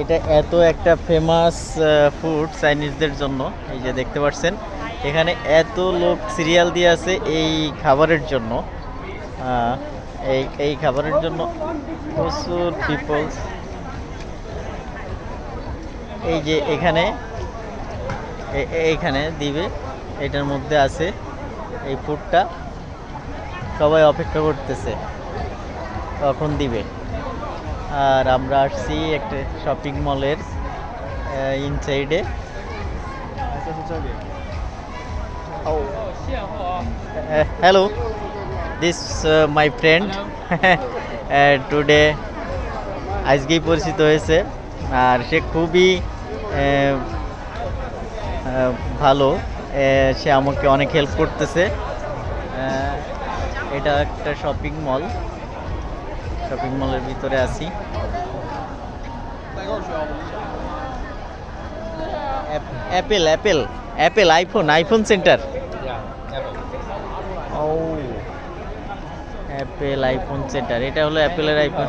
এটা এত একটা ফেমাস ফুড চাইনিজদের জন্য। এই যে দেখতে পাচ্ছেন এখানে এত লোক সিরিয়াল দিয়ে আছে এই খাবারের জন্য। এই খাবারের জন্য প্রচুর পিপলস। এই যে এইখানে দিবে, এটার মধ্যে আছে এই ফুডটা, সবাই অপেক্ষা করতেছে কখন দিবে। আর আমরা আসছি একটা শপিং মলের ইনসাইডে। Hello, this my friend today, আজকেই পরিচিত হয়েছে। আর সে খুবই ভালো, সে আমাকে অনেক হেল্প করতেছে। এটা একটা শপিং মলের ভিতরে আছি। Apple iPhone center. ও, অ্যাপেল আইফোন সেন্টার, এটা হলো অ্যাপেলের আইফোন।